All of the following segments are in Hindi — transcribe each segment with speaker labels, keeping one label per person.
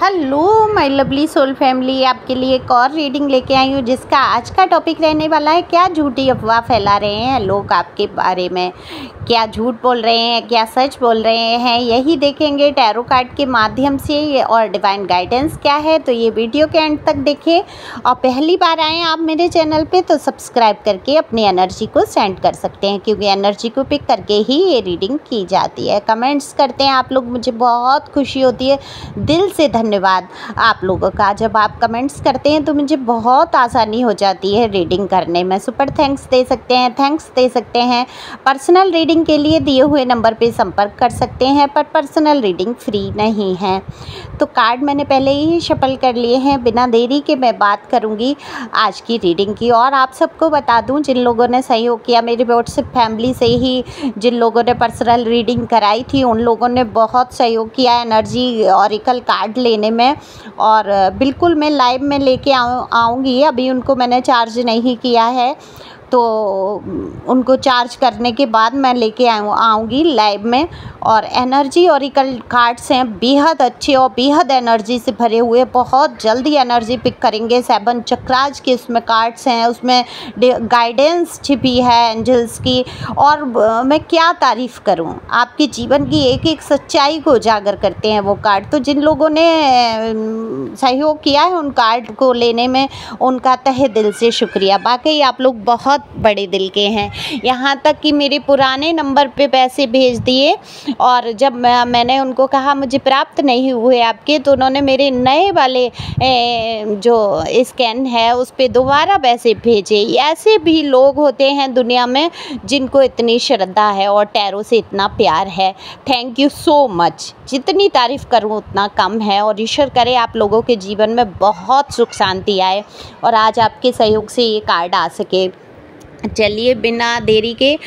Speaker 1: Hello my lovely soul family, आपके लिए एक और रीडिंग लेके आई हूँ जिसका आज का टॉपिक रहने वाला है क्या झूठी अफवाह फैला रहे हैं लोग आपके बारे में। क्या झूठ बोल रहे हैं, क्या सच बोल रहे हैं, यही देखेंगे टैरो कार्ड के माध्यम से। और डिवाइन गाइडेंस क्या है, तो ये वीडियो के एंड तक देखें। और पहली बार आए आप मेरे चैनल पे तो सब्सक्राइब करके अपनी एनर्जी को सेंड कर सकते हैं, क्योंकि एनर्जी को पिक करके ही ये रीडिंग की जाती है। कमेंट्स करते हैं आप लोग, मुझे बहुत खुशी होती है। दिल से धन्यवाद आप लोगों का। जब आप कमेंट्स करते हैं तो मुझे बहुत आसानी हो जाती है रीडिंग करने में। सुपर थैंक्स दे सकते हैं, थैंक्स दे सकते हैं। पर्सनल रीडिंग के लिए दिए हुए नंबर पे संपर्क कर सकते हैं, पर पर्सनल रीडिंग फ्री नहीं है। तो कार्ड मैंने पहले ही शफल कर लिए हैं। बिना देरी के मैं बात करूंगी आज की रीडिंग की। और आप सबको बता दूं, जिन लोगों ने सहयोग किया मेरी व्हाट्सएप फैमिली से ही, जिन लोगों ने पर्सनल रीडिंग कराई थी, उन लोगों ने बहुत सहयोग किया एनर्जी ऑरिकल कार्ड लेने में। और बिल्कुल मैं लाइव में लेके आऊँगी। अभी उनको मैंने चार्ज नहीं किया है, तो उनको चार्ज करने के बाद मैं लेके आऊँगी लाइव में। और एनर्जी ऑरिकल कार्ड्स हैं बेहद अच्छे और बेहद एनर्जी से भरे हुए, बहुत जल्दी एनर्जी पिक करेंगे। 7 चक्राज के उसमें कार्ड्स हैं, उसमें गाइडेंस छिपी है एंजल्स की। और मैं क्या तारीफ़ करूं, आपके जीवन की एक एक सच्चाई को उजागर करते हैं वो कार्ड। तो जिन लोगों ने सहयोग किया है उन कार्ड को लेने में, उनका तहे दिल से शुक्रिया। वाकई आप लोग बहुत बड़े दिल के हैं। यहाँ तक कि मेरे पुराने नंबर पे पैसे भेज दिए, और जब मैंने उनको कहा मुझे प्राप्त नहीं हुए आपके, तो उन्होंने मेरे नए वाले जो स्कैन है उस पर दोबारा पैसे भेजे। ऐसे भी लोग होते हैं दुनिया में जिनको इतनी श्रद्धा है और टैरो से इतना प्यार है। Thank you so much. जितनी तारीफ़ करूँ उतना कम है। और ईश्वर करे आप लोगों के जीवन में बहुत सुख शांति आए और आज आपके सहयोग से ये कार्ड आ सके। चलिए बिना देरी के,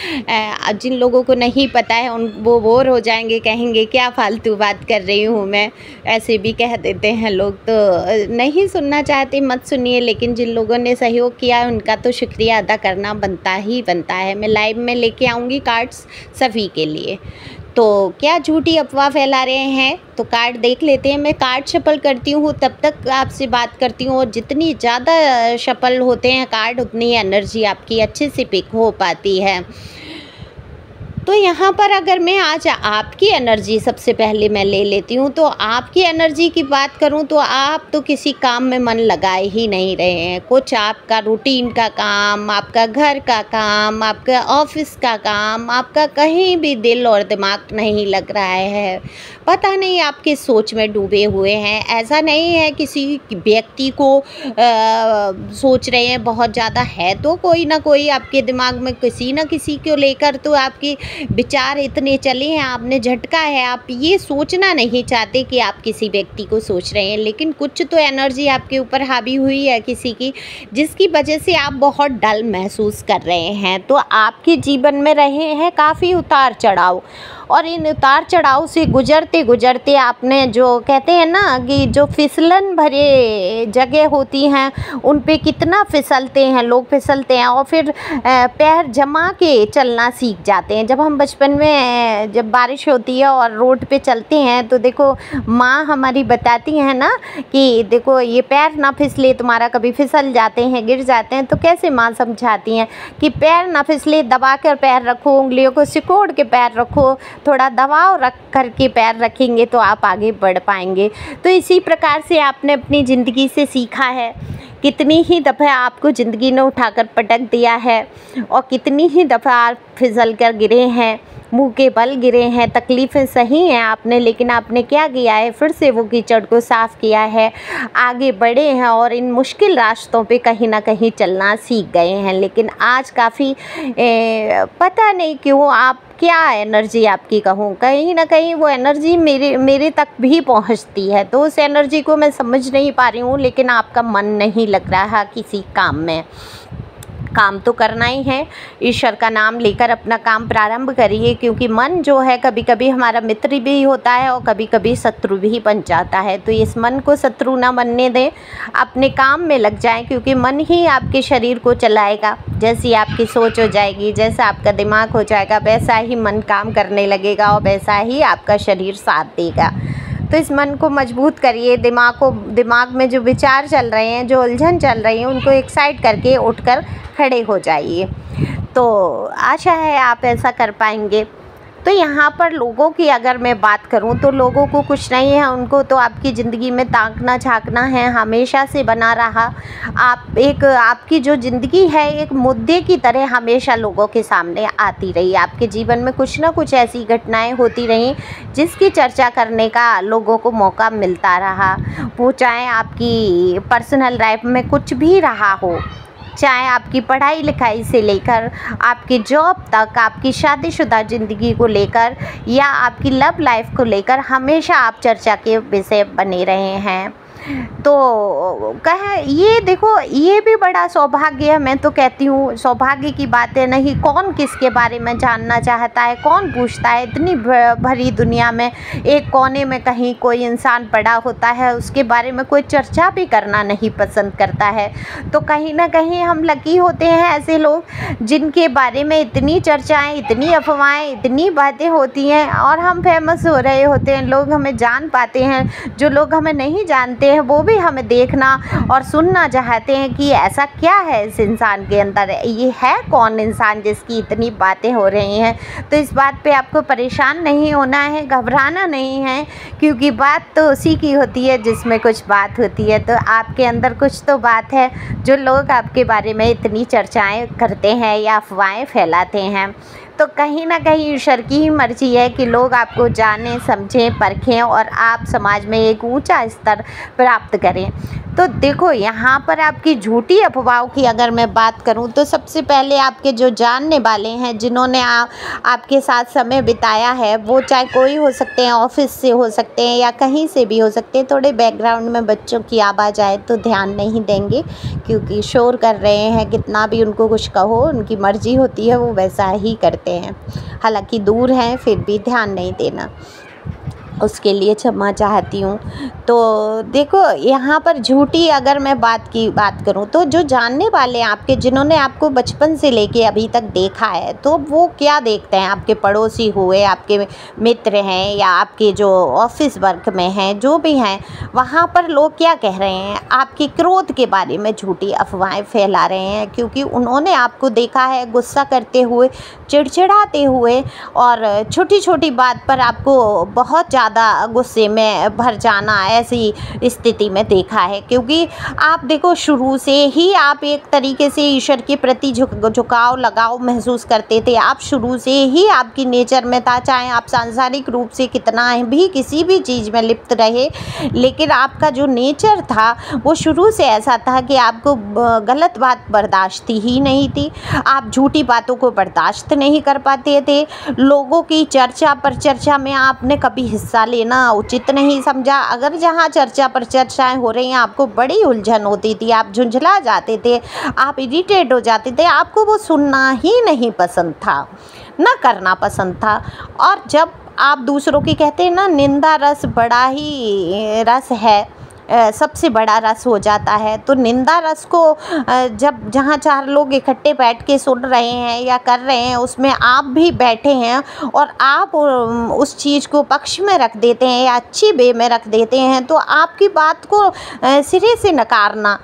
Speaker 1: जिन लोगों को नहीं पता है वो बोर हो जाएंगे, कहेंगे क्या फालतू बात कर रही हूँ मैं, ऐसे भी कह देते हैं लोग। तो नहीं सुनना चाहते मत सुनिए, लेकिन जिन लोगों ने सहयोग किया है उनका तो शुक्रिया अदा करना बनता ही बनता है। मैं लाइव में लेके आऊँगी कार्ड्स सभी के लिए। तो क्या झूठी अफवाह फैला रहे हैं, तो कार्ड देख लेते हैं। मैं कार्ड शफल करती हूँ, तब तक आपसे बात करती हूँ। और जितनी ज़्यादा शफल होते हैं कार्ड, उतनी एनर्जी आपकी अच्छे से पिक हो पाती है। तो यहाँ पर अगर मैं आज आपकी एनर्जी सबसे पहले मैं ले लेती हूँ, तो आपकी एनर्जी की बात करूँ तो आप तो किसी काम में मन लगाए ही नहीं रहे हैं। कुछ आपका रूटीन का काम, आपका घर का काम, आपका ऑफिस का काम, आपका कहीं भी दिल और दिमाग नहीं लग रहा है। पता नहीं आपके सोच में डूबे हुए हैं। ऐसा नहीं है किसी व्यक्ति को सोच रहे हैं बहुत ज़्यादा, है तो कोई ना कोई आपके दिमाग में किसी न किसी को लेकर तो आपके विचार इतने चले हैं, आपने झटका है। आप ये सोचना नहीं चाहते कि आप किसी व्यक्ति को सोच रहे हैं, लेकिन कुछ तो एनर्जी आपके ऊपर हावी हुई है किसी की, जिसकी वजह से आप बहुत डल महसूस कर रहे हैं। तो आपके जीवन में रहे हैं काफ़ी उतार चढ़ाव, और इन उतार चढ़ाव से गुजरते गुजरते आपने, जो कहते हैं ना कि जो फिसलन भरे जगह होती हैं उन पे कितना फिसलते हैं लोग, फिसलते हैं और फिर पैर जमा के चलना सीख जाते हैं। जब हम बचपन में जब बारिश होती है और रोड पे चलते हैं, तो देखो माँ हमारी बताती हैं ना कि देखो ये पैर ना फिसले, तुम्हारा कभी फिसल जाते हैं, गिर जाते हैं। तो कैसे माँ समझाती हैं कि पैर ना फिसले, दबा कर पैर रखो, उंगलियों को सिकोड़ के पैर रखो, थोड़ा दबाव रख कर के पैर रखेंगे तो आप आगे बढ़ पाएंगे। तो इसी प्रकार से आपने अपनी ज़िंदगी से सीखा है। कितनी ही दफ़ा आपको ज़िंदगी ने उठाकर पटक दिया है, और कितनी ही दफ़ा आप फिसल कर गिरे हैं, मुंह के बल गिरे हैं। तकलीफ़ें सही हैं आपने, लेकिन आपने क्या किया है, फिर से वो कीचड़ को साफ़ किया है, आगे बढ़े हैं और इन मुश्किल रास्तों पे कहीं ना कहीं चलना सीख गए हैं। लेकिन आज काफ़ी पता नहीं क्यों आप, क्या एनर्जी आपकी कहूँ, कहीं ना कहीं वो एनर्जी मेरे तक भी पहुँचती है। तो उस एनर्जी को मैं समझ नहीं पा रही हूँ, लेकिन आपका मन नहीं लग रहा किसी काम में। काम तो करना ही है, ईश्वर का नाम लेकर अपना काम प्रारंभ करिए, क्योंकि मन जो है कभी कभी हमारा मित्र भी होता है और कभी कभी शत्रु भी बन जाता है। तो इस मन को शत्रु ना बनने दें, अपने काम में लग जाएं, क्योंकि मन ही आपके शरीर को चलाएगा। जैसी आपकी सोच हो जाएगी, जैसा आपका दिमाग हो जाएगा, वैसा ही मन काम करने लगेगा और वैसा ही आपका शरीर साथ देगा। तो इस मन को मजबूत करिए, दिमाग में जो विचार चल रहे हैं, जो उलझन चल रही है, उनको एक साइड करके उठकर खड़े हो जाइए। तो आशा है आप ऐसा कर पाएंगे। तो यहाँ पर लोगों की अगर मैं बात करूँ तो लोगों को कुछ नहीं है, उनको तो आपकी ज़िंदगी में ताकना झांकना है, हमेशा से बना रहा। आपकी जो ज़िंदगी है एक मुद्दे की तरह हमेशा लोगों के सामने आती रही। आपके जीवन में कुछ ना कुछ ऐसी घटनाएं होती रहीं जिसकी चर्चा करने का लोगों को मौका मिलता रहा। वो चाहे आपकी पर्सनल लाइफ में कुछ भी रहा हो, चाहे आपकी पढ़ाई लिखाई से लेकर आपकी जॉब तक, आपकी शादीशुदा ज़िंदगी को लेकर या आपकी लव लाइफ को लेकर, हमेशा आप चर्चा के विषय बने रहे हैं। तो ये देखो, ये भी बड़ा सौभाग्य है। मैं तो कहती हूँ सौभाग्य की बातें नहीं, कौन किसके बारे में जानना चाहता है, कौन पूछता है। इतनी भरी दुनिया में एक कोने में कहीं कोई इंसान पड़ा होता है, उसके बारे में कोई चर्चा भी करना नहीं पसंद करता है। तो कहीं ना कहीं हम लकी होते हैं ऐसे लोग जिनके बारे में इतनी चर्चाएं, इतनी अफवाहें, इतनी बातें होती हैं और हम फेमस हो रहे होते हैं, लोग हमें जान पाते हैं। जो लोग हमें नहीं जानते वो भी हमें देखना और सुनना चाहते हैं कि ऐसा क्या है इस इंसान के अंदर, ये है कौन इंसान जिसकी इतनी बातें हो रही हैं। तो इस बात पे आपको परेशान नहीं होना है, घबराना नहीं है, क्योंकि बात तो उसी की होती है जिसमें कुछ बात होती है। तो आपके अंदर कुछ तो बात है जो लोग आपके बारे में इतनी चर्चाएं करते हैं या अफवाहें फैलाते हैं। तो कहीं ना कहीं ईश्वर की ही मर्जी है कि लोग आपको जानें, समझें, परखें और आप समाज में एक ऊंचा स्तर प्राप्त करें। तो देखो, यहाँ पर आपकी झूठी अफवाहों की अगर मैं बात करूँ तो सबसे पहले आपके जो जानने वाले हैं, जिन्होंने आपके साथ समय बिताया है, वो चाहे कोई हो सकते हैं, ऑफिस से हो सकते हैं या कहीं से भी हो सकते हैं। थोड़े बैकग्राउंड में बच्चों की आवाज़ आए तो ध्यान नहीं देंगे, क्योंकि शोर कर रहे हैं। कितना भी उनको कुछ कहो, उनकी मर्जी होती है, वो वैसा ही करते हैं। हालांकि दूर हैं फिर भी ध्यान नहीं देना, उसके लिए क्षमा चाहती हूँ। तो देखो, यहाँ पर झूठी अगर मैं बात करूँ तो जो जानने वाले हैं आपके, जिन्होंने आपको बचपन से लेके अभी तक देखा है, तो वो क्या देखते हैं, आपके पड़ोसी हुए, आपके मित्र हैं या आपके जो ऑफिस वर्क में हैं, जो भी हैं, वहाँ पर लोग क्या कह रहे हैं, आपके क्रोध के बारे में झूठी अफवाहें फैला रहे हैं। क्योंकि उन्होंने आपको देखा है गुस्सा करते हुए, चिड़चिड़ाते हुए और छोटी छोटी बात पर आपको बहुत ज़्यादा गुस्से में भर जाना, ऐसी स्थिति में देखा है। क्योंकि आप देखो, शुरू से ही आप एक तरीके से ईश्वर के प्रति झुकाव लगाव महसूस करते थे। आप शुरू से ही आपकी नेचर में था, चाहे आप सांसारिक रूप से कितना भी किसी भी चीज़ में लिप्त रहे, लेकिन आपका जो नेचर था वो शुरू से ऐसा था कि आपको गलत बात बर्दाश्त ही नहीं थी। आप झूठी बातों को बर्दाश्त नहीं कर पाते थे। लोगों की चर्चा पर चर्चा में आपने कभी हिस्सा लेना उचित नहीं समझा। अगर जहाँ चर्चा पर चर्चाएं हो रही हैं, आपको बड़ी उलझन होती थी, आप झुंझला जाते थे, आप इरिटेट हो जाते थे, आपको वो सुनना ही नहीं पसंद था, ना करना पसंद था। और जब आप दूसरों की कहते हैं ना, निंदा रस बड़ा ही रस है, सबसे बड़ा रस हो जाता है। तो निंदा रस को जब जहाँ चार लोग इकट्ठे बैठ के सुन रहे हैं या कर रहे हैं, उसमें आप भी बैठे हैं और आप उस चीज़ को पक्ष में रख देते हैं या अच्छी वे में रख देते हैं, तो आपकी बात को सिरे से नकारना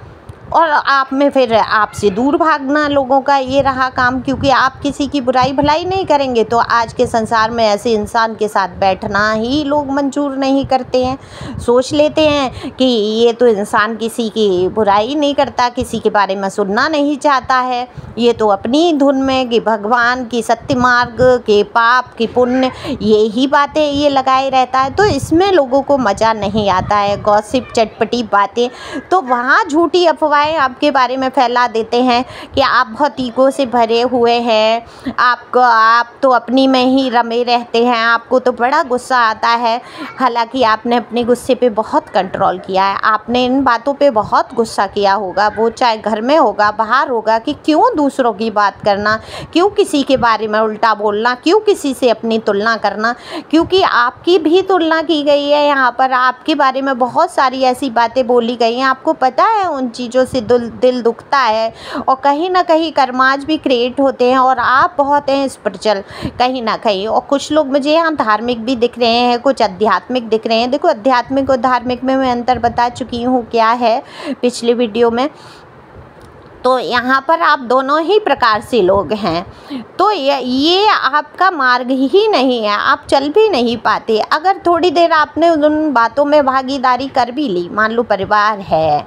Speaker 1: और आप में फिर आपसे दूर भागना लोगों का ये रहा काम। क्योंकि आप किसी की बुराई भलाई नहीं करेंगे, तो आज के संसार में ऐसे इंसान के साथ बैठना ही लोग मंजूर नहीं करते हैं। सोच लेते हैं कि ये तो इंसान किसी की बुराई नहीं करता, किसी के बारे में सुनना नहीं चाहता है, ये तो अपनी धुन में कि भगवान की सत्य मार्ग के पाप की पुण्य, ये ही बातें ये लगाए रहता है। तो इसमें लोगों को मज़ा नहीं आता है, गॉसिप, चटपटी बातें। तो वहाँ झूठी अफवाह आपके बारे में फैला देते हैं कि आप बहुत ईगो से भरे हुए हैं, आप तो अपनी में ही रमे रहते हैं, आपको तो बड़ा गुस्सा आता है। हालांकि आपने अपने गुस्से पे बहुत कंट्रोल किया है, आपने इन बातों पे बहुत गुस्सा किया होगा, वो चाहे घर में होगा, बाहर होगा, कि क्यों दूसरों की बात करना, क्यों किसी के बारे में उल्टा बोलना, क्यों किसी से अपनी तुलना करना। क्योंकि आपकी भी तुलना की गई है, यहाँ पर आपके बारे में बहुत सारी ऐसी बातें बोली गई हैं। आपको पता है उन चीज़ों चीज़ों से दिल दुखता है और कहीं ना कहीं कर्माज भी क्रिएट होते हैं और आप बहुत हैं स्पिरिचुअल कहीं ना कहीं। और कुछ लोग मुझे यहाँ धार्मिक भी दिख रहे हैं, कुछ आध्यात्मिक दिख रहे हैं। देखो आध्यात्मिक और धार्मिक में मैं अंतर बता चुकी हूँ क्या है पिछले वीडियो में। तो यहाँ पर आप दोनों ही प्रकार से लोग हैं। तो ये आपका मार्ग ही नहीं है, आप चल भी नहीं पाते। अगर थोड़ी देर आपने उन बातों में भागीदारी कर भी ली, मान लो परिवार है,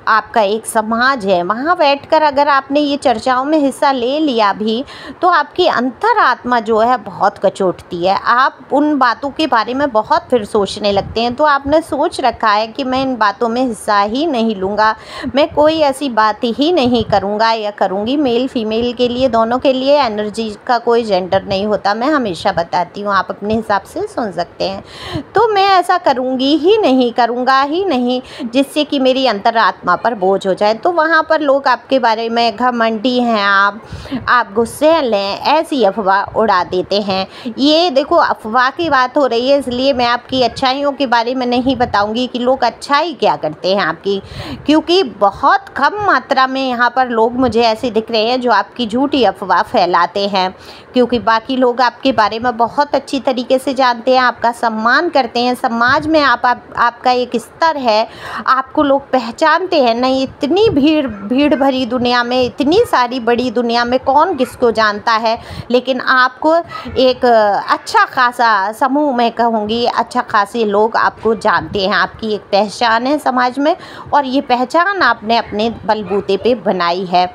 Speaker 1: आपका एक समाज है, वहाँ बैठकर अगर आपने ये चर्चाओं में हिस्सा ले लिया भी, तो आपकी अंतरात्मा जो है बहुत कचोटती है। आप उन बातों के बारे में बहुत फिर सोचने लगते हैं। तो आपने सोच रखा है कि मैं इन बातों में हिस्सा ही नहीं लूँगा, मैं कोई ऐसी बात ही नहीं करूँगा या करूँगी। मेल फीमेल के लिए, दोनों के लिए एनर्जी का कोई जेंडर नहीं होता, मैं हमेशा बताती हूँ, आप अपने हिसाब से सुन सकते हैं। तो मैं ऐसा करूँगी ही नहीं, करूँगा ही नहीं जिससे कि मेरी अंतरात्मा पर बोझ हो जाए। तो वहाँ पर लोग आपके बारे में घमंडी हैं, आप गुस्सैल हैं, ऐसी अफवाह उड़ा देते हैं। ये देखो अफवाह की बात हो रही है, इसलिए मैं आपकी अच्छाइयों के बारे में नहीं बताऊँगी कि लोग अच्छाई क्या करते हैं आपकी, क्योंकि बहुत कम मात्रा में यहाँ पर लोग मुझे ऐसे दिख रहे हैं जो आपकी झूठी अफवाह फैलाते हैं। क्योंकि बाकी लोग आपके बारे में बहुत अच्छी तरीके से जानते हैं, आपका सम्मान करते हैं, समाज में आपका एक स्तर है, आपको लोग पहचानते हैं। नहीं, इतनी भीड़ भरी दुनिया में, इतनी सारी बड़ी दुनिया में कौन किसको जानता है, लेकिन आपको एक अच्छा खासा समूह में कहूँगी, अच्छा खासे लोग आपको जानते हैं, आपकी एक पहचान है समाज में, और ये पहचान आपने अपने बलबूते पे बनाई है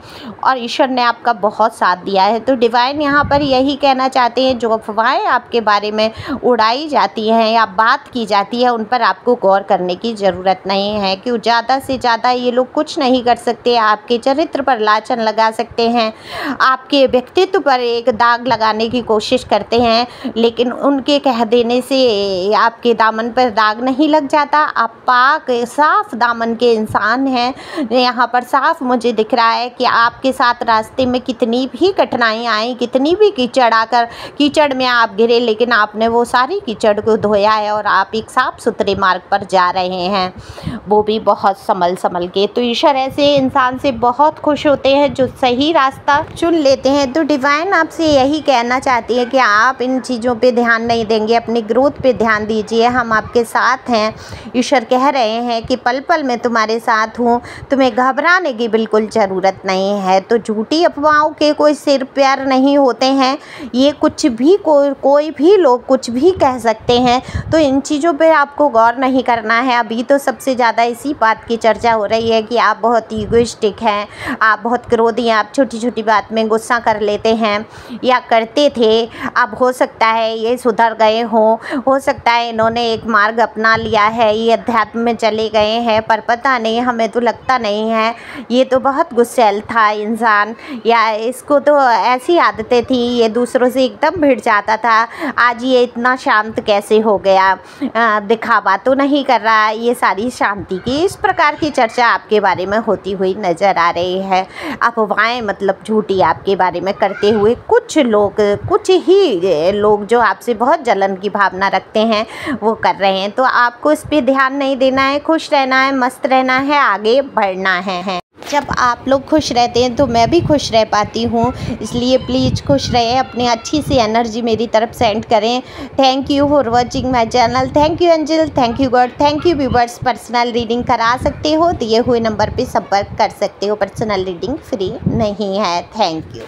Speaker 1: और ईश्वर ने आपका बहुत साथ दिया है। तो डिवाइन यहाँ पर यही कहना चाहते हैं, जो अफवाहें आपके बारे में उड़ाई जाती हैं या बात की जाती है, उन पर आपको गौर करने की ज़रूरत नहीं है। क्यों, ज़्यादा से ज़्यादा ये लोग कुछ नहीं कर सकते, आपके चरित्र पर लाछन लगा सकते हैं, आपके व्यक्तित्व पर एक दाग लगाने की कोशिश करते हैं, लेकिन उनके कह देने से आपके दामन पर दाग नहीं लग जाता। आप पाक साफ दामन के इंसान हैं। यहाँ पर साफ मुझे दिख रहा है कि आपके साथ रास्ते में कितनी भी कठिनाइयाँ आई, कितनी भी कीचड़ में आप गिरे, लेकिन आपने वो सारी कीचड़ को धोया है और आप एक साफ सुथरे मार्ग पर जा रहे हैं, वो भी बहुत संभल के। तो ईश्वर ऐसे इंसान से बहुत खुश होते हैं जो सही रास्ता चुन लेते हैं। तो डिवाइन आपसे यही कहना चाहती है कि आप इन चीज़ों पे ध्यान नहीं देंगे, अपनी ग्रोथ पे ध्यान दीजिए, हम आपके साथ हैं। ईश्वर कह रहे हैं कि पल पल में तुम्हारे साथ हूँ, तुम्हें घबराने की बिल्कुल ज़रूरत नहीं है। तो झूठी अफवाहों के कोई सिर पैर नहीं होते हैं, ये कुछ भी कोई भी लोग कुछ भी कह सकते हैं। तो इन चीज़ों पे आपको गौर नहीं करना है। अभी तो सबसे ज़्यादा इसी बात की चर्चा हो रही है कि आप बहुत ईगोइस्टिक हैं, आप बहुत क्रोधी हैं, आप छोटी छोटी बात में गुस्सा कर लेते हैं या करते थे। अब हो सकता है ये सुधर गए हों, हो सकता है इन्होंने एक मार्ग अपना लिया है, ये अध्यात्म में चले गए हैं, पर पता नहीं, हमें तो लगता नहीं है। ये तो बहुत गुस्सैल था इंसान, या इसको तो ऐसी आदतें थी, ये दूसरों से एकदम भिड़ जाता था, आज ये इतना शांत कैसे हो गया, दिखावा तो नहीं कर रहा। ये सारी शांति की इस प्रकार की चर्चा आपके बारे में होती हुई नज़र आ रही है। अफवाहें मतलब झूठी आपके बारे में करते हुए कुछ ही लोग जो आपसे बहुत जलन की भावना रखते हैं वो कर रहे हैं। तो आपको इस पर ध्यान नहीं देना है, खुश रहना है, मस्त रहना है, आगे बढ़ना है। जब आप लोग खुश रहते हैं तो मैं भी खुश रह पाती हूँ, इसलिए प्लीज़ खुश रहें, अपनी अच्छी सी एनर्जी मेरी तरफ सेंड करें। Thank you for watching my channel. Thank you angel, thank you God, thank you viewers. Personal reading करा सकते हो, दिए हुए नंबर पे संपर्क कर सकते हो। पर्सनल रीडिंग फ्री नहीं है। Thank you.